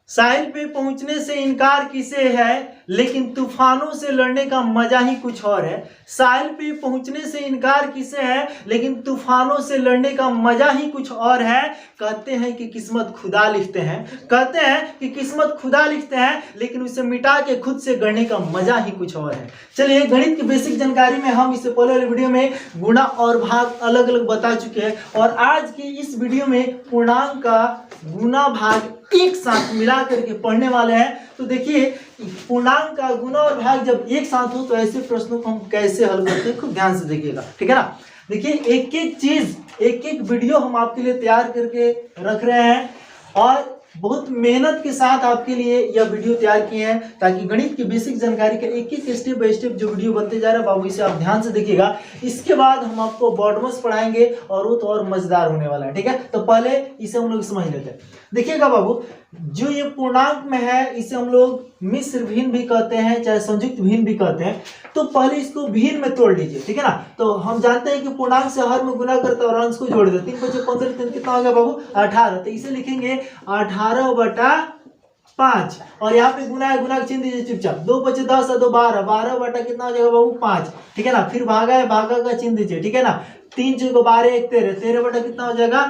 साहिल पे पहुंचने से इनकार किसे है, लेकिन तूफानों से लड़ने का मजा ही कुछ और है। साहिल पे पहुंचने से इनकार किसे है, लेकिन तूफानों से लड़ने का मजा ही कुछ और है। कहते हैं कि किस्मत खुदा लिखते हैं, कहते हैं कि किस्मत खुदा लिखते हैं, लेकिन उसे मिटा के खुद से गढ़ने का मजा ही कुछ और है। चलिए, गणित की बेसिक जानकारी में हम इससे पहले वाले वीडियो में गुणा और भाग अलग अलग बता चुके हैं, और आज की इस वीडियो में पूर्णांक का गुना भाग एक साथ मिला करके पढ़ने वाले हैं। तो देखिए, पूर्णांक का गुना और भाग जब एक साथ हो तो ऐसे प्रश्नों को हम कैसे हल करते हैं, खूब ध्यान से देखिएगा, ठीक है ना। देखिए, एक एक चीज, एक एक वीडियो हम आपके लिए तैयार करके रख रहे हैं, और बहुत मेहनत के साथ आपके लिए यह वीडियो तैयार किए हैं, ताकि गणित की बेसिक जानकारी का एक एक स्टेप बाय स्टेप जो वीडियो बनते जा रहा है बाबू, इसे आप ध्यान से देखिएगा। इसके बाद हम आपको बॉडमस पढ़ाएंगे, और वो तो और मजेदार होने वाला है, ठीक है। तो पहले इसे हम लोग समझ लेते हैं। देखिएगा बाबू, जो ये पूर्णांक में है इसे हम लोग मिश्र भिन्न भी कहते हैं, चाहे संयुक्त भिन्न भी कहते हैं। तो पहले इसको भिन्न में तोड़ लीजिए, ठीक है ना। तो हम जानते हैं कि पूर्णांक से हर में गुना करता है और अंश को जोड़ देते हैं। 3 × 5 = 15, 3 कितना हो गया बाबू 18। तो इसे लिखेंगे 18/5, और यहाँ पे गुना है, गुना का चिन्ह दीजिए चुपचाप। 2 × 5 = 10 और 2 = 12, 12 कितना हो जाएगा बाबू 5, ठीक है ना। फिर भागा है, भागा का चिन्ह दीजिए, ठीक है ना। 3 × 4 = 12, 1 13, 13 कितना हो जाएगा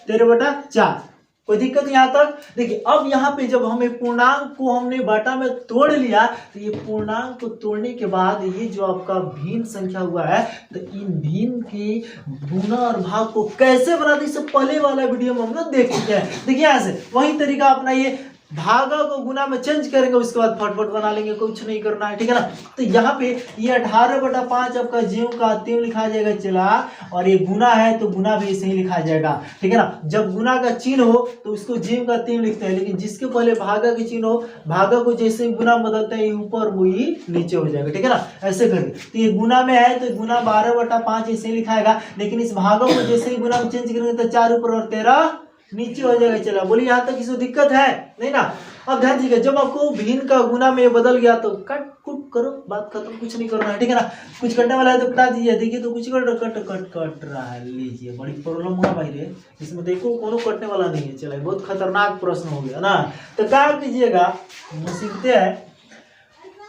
13/4। कोई दिक्कत यहाँ तक? देखिए, अब यहाँ पे जब हमें पूर्णांक को हमने बाटा में तोड़ लिया, तो ये पूर्णांक को तोड़ने के बाद ये जो आपका भिन्न संख्या हुआ है, तो इन भिन्न की गुना और भाग को कैसे बनाते, इससे पहले वाला वीडियो में हम लोग देख चुके हैं। देखिए, यहाँ से वही तरीका अपना, ये भागा को गुना में चेंज करेंगे, उसके बाद फटफट बना लेंगे, कुछ नहीं करना है, ठीक है ना। तो यहाँ पे ये 18/5 आपका ज्यों का त्यों लिखा जाएगा चला, और ये गुना है तो गुना भी ऐसे ही लिखा जाएगा, ठीक है ना। जब गुना का चिन्ह हो तो उसको ज्यों का त्यों लिखते हैं, लेकिन जिसके पहले भागा के चिन्ह हो, भागा को जैसे ही गुना बदलते हैं, ये ऊपर वही नीचे हो जाएगा, ठीक है ना। ऐसे करके तो ये गुना में है तो गुना 12/5 ऐसे ही लिखाएगा, लेकिन इस भागा को जैसे ही गुना में चेंज करेंगे तो 4 ऊपर और 13 नीचे हो जाएगा। चला, बोलिए यहाँ तक किसी दिक्कत है नहीं ना। अब ध्यान दीजिएगा, जब आपको भिन्न का गुना में बदल गया तो कट कुट करो, बात खत्म, कुछ नहीं करना है, ठीक है ना। कुछ कटने वाला है तो बता दीजिए। देखिए, तो कुछ कट रहा है, लीजिए, बड़ी प्रॉब्लम हुआ भाई रे इसमें। देखो, कोनो कटने वाला नहीं है। चला, बहुत खतरनाक प्रश्न हो गया ना। तो क्या कीजिएगा, सीखते हैं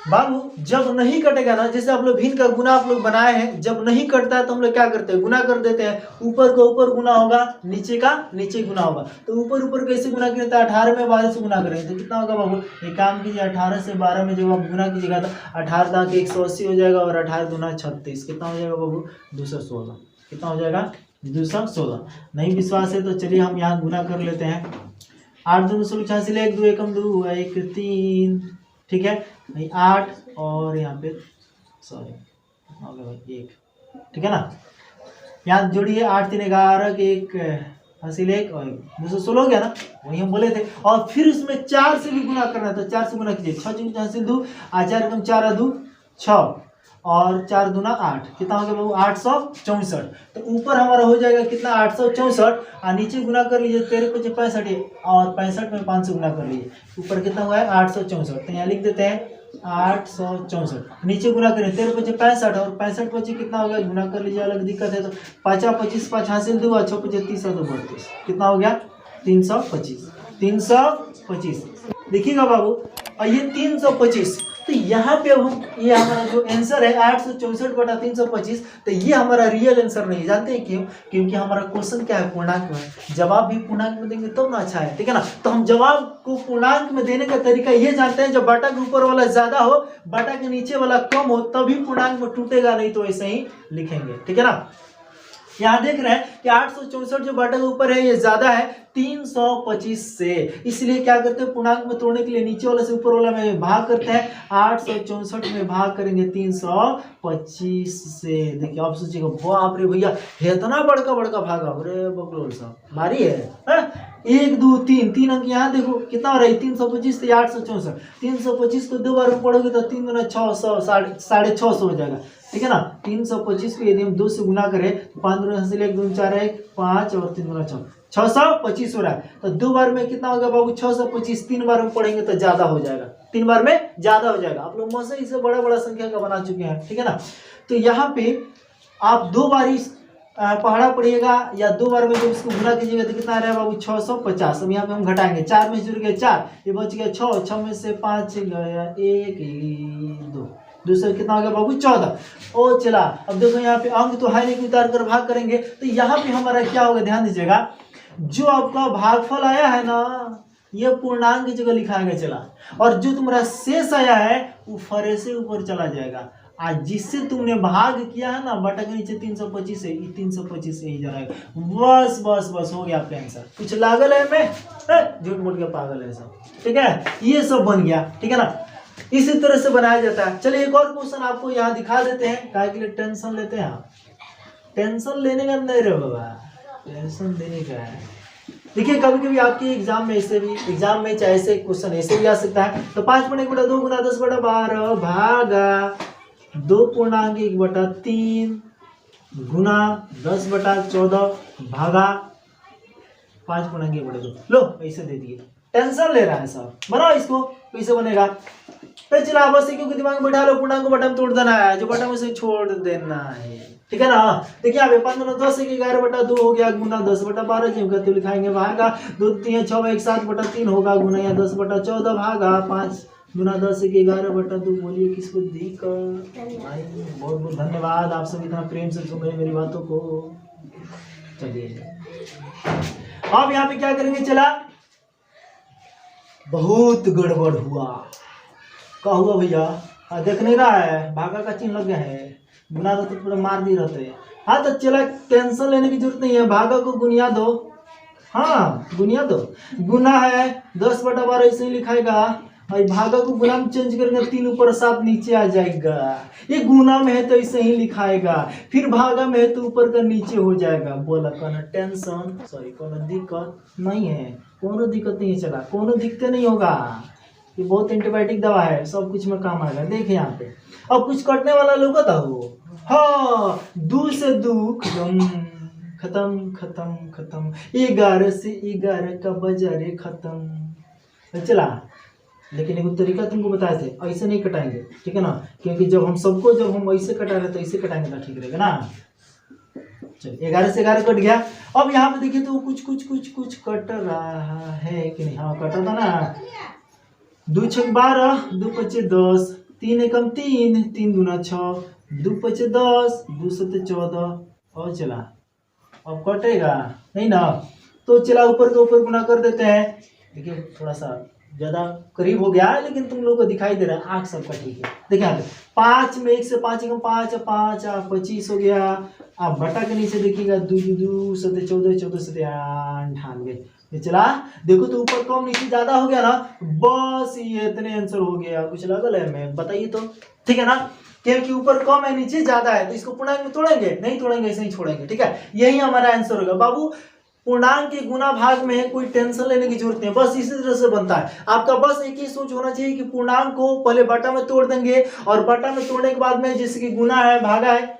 बाबू, जब नहीं कटेगा ना, जैसे आप लोग भिन्न का गुना आप लोग बनाए हैं, जब नहीं कटता है तो हम लोग क्या करते हैं, गुना कर देते हैं। ऊपर का ऊपर गुना होगा, नीचे का नीचे गुना होगा। तो ऊपर ऊपर कैसे गुना करते हैं, 18 में 12 से गुना करेंगे तो कितना होगा बाबू, एक काम कीजिए, 18 से 12 में जब आप गुना कीजिएगा तो 18 दांत 180 हो जाएगा, और 18 दूना 36, कितना हो जाएगा बाबू 216। कितना हो जाएगा 216। नहीं विश्वास है तो चलिए हम यहाँ गुना कर लेते हैं। 8 दूनी 16, 86, 1 2 1 2 1 3, ठीक है। नहीं 8 और यहाँ पे सॉरी हो गया भाई 1, ठीक है ना। यहाँ जोड़िए 8 3 11 के 1 हासिल 1 और 216 हो गया ना, वही हम बोले थे। और फिर उसमें 4 से भी गुना करना है, तो 4 से गुना कीजिए। 6 × 4 हासिल 2, 4 × 4 2 6, और 4 दूना 8, कितना हो गया बाबू 864। तो ऊपर हमारा हो जाएगा कितना 864, और नीचे गुना कर लीजिए 13 × 5 = 65, और 65 में 5 से गुना कर लीजिए, ऊपर कितना हुआ है 864। तो यहाँ लिख देते हैं 864, नीचे गुना करें 13 × 5 = 65, और 65 25 कितना हो गया, गुना कर लीजिए, अलग दिक्कत है तो 5 25 5 हासिल 2 और 6 25 30 तो 32, कितना हो गया 325। देखिएगा बाबू, और ये 325, तो यहाँ पे अब हम, ये हमारा जो आंसर है 864/325, तो ये हमारा रियल आंसर नहीं। जानते हैं क्यों? क्योंकि हमारा क्वेश्चन क्या है, पूर्णांक में। जवाब भी पूर्णांक में देंगे तो ना अच्छा है, ठीक है ना। तो हम जवाब को पूर्णांक में देने का तरीका ये जानते हैं, जब बाटा के ऊपर वाला ज्यादा हो, बाटा के नीचे वाला कम हो, तभी पूर्णांक में टूटेगा, नहीं तो ऐसे ही लिखेंगे, ठीक है ना। यहाँ देख रहे हैं कि 864 जो बाटा के ऊपर है ये ज्यादा है 325 से, इसलिए क्या करते हैं, पूर्णांक में तोड़ने के लिए नीचे वाला से ऊपर वाला में भाग करते हैं। 864 में भाग करेंगे 325 से। देखिए, आप सोचिएगा, बाप रे भैया इतना बड़का बड़का भागा, अरे बकलोल साहब भारी है। 1 2 3 3 अंक यहाँ देखो कितना हो रहा है 325 से 864। 325 को 2 बार में पढ़ोगे तो 3 × 600 650 हो जाएगा, ठीक है ना। 325 को यदि हम 2 से गुना करें तो 5 दूना हासिल 1 2 4 1 5 और 3 दूना 6 625 हो रहा है। तो 2 बार में कितना होगा बाबू 625, 3 बार में पढ़ेंगे तो ज्यादा हो जाएगा, 3 बार में ज्यादा हो जाएगा। आप लोग मौसे इसे बड़ा बड़ा संख्या का बना चुके हैं, ठीक है ना। तो यहाँ पे आप 2 बार इस पहाड़ा पड़िएगा या 2 बार में जब इसको गुना कीजिएगा तो कितना आ रहा है बाबू 650। अब यहाँ पे हम घटाएंगे, 4 में जुड़ गए 4, ये बच गया 6, 6 में से 5 गया 1, 2, दूसरा कितना हो गया बाबू 14। ओ चला, अब देखो यहाँ पे अंक तो है नहीं, उतार कर भाग करेंगे तो यहाँ पे हमारा क्या होगा, ध्यान दीजिएगा, जो आपका भागफल आया है ना ये पूर्णांक की जगह लिखाएगा चला, और जो तुम्हारा शेष आया है वो फरे से ऊपर चला जाएगा। आज जिससे तुमने भाग किया है ना बटा के नीचे 325 है, 325 यही जाएगा। बस बस बस हो गया आपका आंसर। कुछ लागल है मैं झूठ मूठ के पागल है सब, ठीक है, ये सब बन गया, ठीक है ना। इसी तरह से बनाया जाता है। चलिए एक और क्वेश्चन आपको यहाँ दिखा देते हैं, काहे के लिए टेंशन लेते हैं आप, टेंशन लेने का नहीं रे बाबा, टेंशन देने का है। देखिए कभी कभी आपके एग्जाम में ऐसे भी, एग्जाम में चाहे ऐसे क्वेश्चन ऐसे भी आ सकता है। तो 5/1/2 गुना 10/12 भागा 2.1/3 गुना 10/14 भागा 5/1/2। लो ऐसे दे दिए, टेंशन ले रहा है सब, बनाओ इसको कैसे बनेगा। फिर चला बस क्योंकि दिमाग में बैठा लो, पूर्णांक को बटा में तोड़ देना है, जो बटा में से छोड़ देना है, ठीक है ना। देखिए यहाँ पे 15 10 11/2 हो गया गुना 10/12 जिम करते लिखाएंगे भागा 2 3 6 1 7/3 होगा गुना या 10/14 भागा 5 गुना 10 11/2। बोलिए किसको दिक्कत भाई। बहुत बहुत धन्यवाद, आप सब इतना प्रेम से सुन रहे मेरी बातों को। चलिए अब यहाँ पे क्या करेंगे, चला बहुत गड़बड़ हुआ, क्या हुआ भैया, देख नहीं रहा है भागा का चिन्ह लग गया है, गुना तो पूरा मार दी रहते। हाँ तो चला टेंशन लेने की जरूरत नहीं है, भागा को गुनिया दो, हाँ गुनिया दो, गुना है 10/12 ऐसे ही लिखाएगा, और भागा को गुना में चेंज करेंगे 3 ऊपर 7 नीचे आ जाएगा। ये गुना में है तो ऐसे ही लिखाएगा, फिर भागा में है तो ऊपर का नीचे हो जाएगा। बोला कोनो टेंशन, सॉरी कोनो दिक्कत नहीं है, कोनो दिक्कत नहीं है, चला कोनो दिक्कत नहीं होगा, ये बहुत एंटीबायोटिक दवा है, सब कुछ में काम आएगा। देखिए यहाँ पे अब कुछ कटने वाला लोग हो, हाँ 2 से 2 खत्म खत्म खत्म, 11 से 11 का बाजारे खत्म। चला लेकिन एक तरीका तुमको बताए थे, ऐसे नहीं कटाएंगे, ठीक है ना, क्योंकि जब हम सबको जब हम ऐसे कटा रहे तो ऐसे कटाएंगे ना, ठीक रहेगा ना। चलिए 11 से 11 कट गया। अब यहाँ पे देखिए तो कुछ कुछ कुछ कुछ कट रहा है कि नहीं, हाँ कटा था ना। 2 6 12 2 5 10 3 एकम 3 3 दूना 6 2 5 10 2 7 14। और चला अब कटेगा नहीं ना, तो चला ऊपर के ऊपर गुना कर देते हैं। देखिए थोड़ा सा ज्यादा करीब हो गया है, लेकिन तुम लोगों को दिखाई दे रहा है, आँख सबका ठीक है। देखिए यहाँ पे 5 में 1 से 5 एकम 5 5 25 हो गया। आप बटा के नीचे देखिएगा 2 2 7 14 14 7 98। चला देखो तो ऊपर कम नीचे ज्यादा हो गया ना, बस ये इतने आंसर हो गया। कुछ लगल है मैं बताइए तो, ठीक है ना, क्योंकि ऊपर कम है नीचे ज्यादा है, तो इसको पूर्णांक में तोड़ेंगे नहीं, तोड़ेंगे ऐसे ही छोड़ेंगे, ठीक है। यही हमारा आंसर होगा बाबू। पूर्णांक के गुना भाग में कोई टेंशन लेने की जरूरत नहीं, बस इसी तरह से बनता है आपका। बस एक ही सोच होना चाहिए कि पूर्णांक को पहले बटा में तोड़ देंगे, और बटा में तोड़ने के बाद में जैसे कि गुना है भागा है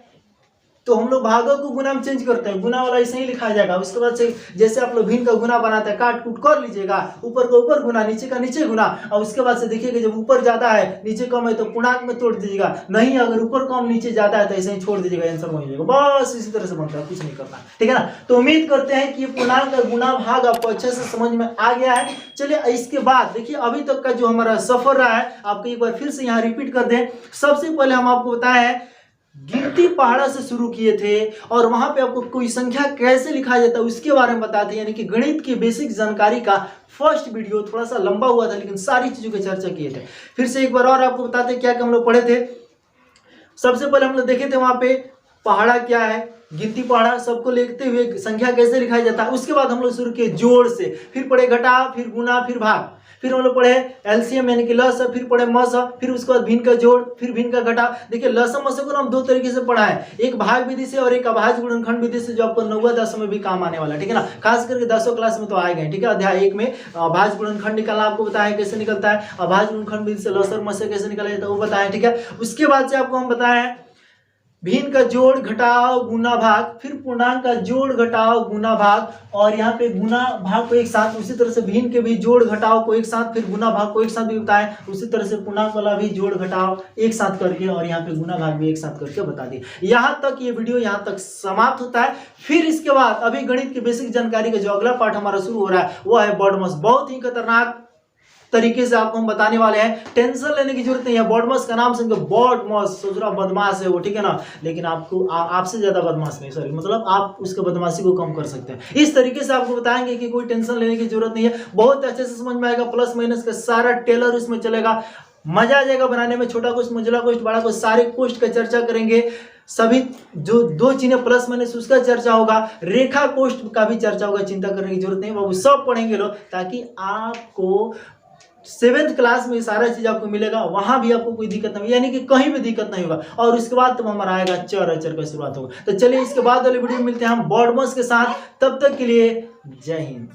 तो हम लोग भागों को गुना में चेंज करते हैं, गुना वाला ऐसे ही लिखा जाएगा। उसके बाद से जैसे आप लोग भिन्न का गुना बनाते हैं, काट कूट कर लीजिएगा, ऊपर का ऊपर गुना नीचे का नीचे गुना, और उसके बाद से देखिएगा जब ऊपर ज्यादा है नीचे कम है तो पूर्णांक में तोड़ दीजिएगा, नहीं अगर ऊपर कम नीचे ज्यादा है तो ऐसे ही छोड़ दीजिएगा, आंसर वही जाएगा। बस इसी तरह से बनता है, कुछ नहीं करना, ठीक है ना। तो उम्मीद करते हैं कि ये पूर्णांक का गुना भाग आपको अच्छे से समझ में आ गया है। चलिए इसके बाद देखिए अभी तक का जो हमारा सफर रहा है आपको एक बार फिर से यहाँ रिपीट कर दें। सबसे पहले हम आपको बताया है गिनती पहाड़ा से शुरू किए थे, और वहां पे आपको कोई संख्या कैसे लिखा जाता है उसके बारे में बताते हैं, यानी कि गणित की बेसिक जानकारी का फर्स्ट वीडियो थोड़ा सा लंबा हुआ था, लेकिन सारी चीजों की चर्चा किए थे। फिर से एक बार और आपको बताते हैं क्या क्या हम लोग पढ़े थे। सबसे पहले हम लोग देखे थे वहां पे पहाड़ा क्या है, गिनती पहाड़ा सबको लेते हुए संख्या कैसे लिखा जाता है। उसके बाद हम लोग शुरू किए जोड़ से, फिर पढ़े घटा, फिर गुना, फिर भाग, फिर हम लोग पढ़े एलसीएम यानी कि लस, फिर पढ़े मस, फिर उसके बाद भिन्न का जोड़, फिर भिन्न का घटा। देखिए लसम मस को हम 2 तरीके से पढ़ा है, एक भाग विधि से और एक अभाज्य गुणनखंड विधि से, जो आपको 9वीं 10वीं में भी काम आने वाला है, ठीक है ना। खास करके 10वीं क्लास में तो आए गए, ठीक है। अध्याय 1 में अभाज्य गुणनखंड निकालना आपको बताया कैसे निकलता है, अभाज्य गुणनखंड विधि से लस और मस कैसे निकाला जाता है वो बताया, ठीक है। उसके बाद से आपको हम बताया है भिन्न का जोड़ घटाव गुना भाग, फिर पूर्णांक का जोड़ घटाव गुना भाग, और यहाँ पे गुना भाग को एक साथ, उसी तरह से भिन्न के भी जोड़ घटाव को एक साथ, फिर गुना भाग को एक साथ भी बताएं, उसी तरह से पूर्णांक वाला भी जोड़ घटाव एक साथ करके, और यहाँ पे गुना भाग भी एक साथ करके बता दिए। यहाँ तक ये वीडियो यहाँ तक समाप्त होता है। फिर इसके बाद अभी गणित की बेसिक जानकारी का जो अगला पार्ट हमारा शुरू हो रहा है वो है बॉडमस। बहुत ही खतरनाक तरीके से आपको हम बताने वाले हैं, टेंशन लेने की जरूरत नहीं है। बॉडमस का नाम सुनकर बॉडमस सोच रहा बदमाश है वो, ठीक है ना, लेकिन आपको आपसे ज्यादा बदमाश नहीं, सॉरी मतलब आप उसके बदमाशी को कम कर सकते हैं। इस तरीके से आपको बताएंगे कि कोई टेंशन लेने की जरूरत नहीं है, बहुत अच्छे से समझ में आएगा। प्लस माइनस का सारा टेलर उसमें चलेगा, मजा आ जाएगा बनाने में। छोटा कोष्ट, मंझला कोष्ट, बड़ा कोष्ट, सारे कोष्ट का चर्चा करेंगे। सभी जो दो चिन्ह प्लस माइनस उसका चर्चा होगा, रेखा कोष्ट का भी चर्चा होगा, चिंता करने की जरूरत नहीं, वो सब पढ़ेंगे लोग, ताकि आपको 7th क्लास में सारा चीज आपको मिलेगा, वहां भी आपको कोई दिक्कत नहीं, यानी कि कहीं भी दिक्कत नहीं होगा। और उसके बाद तो हमारा आएगा चर अचर का शुरुआत होगा। तो चलिए इसके बाद वाले वीडियो में मिलते हैं हम बॉडमस के साथ, तब तक के लिए जय हिंद।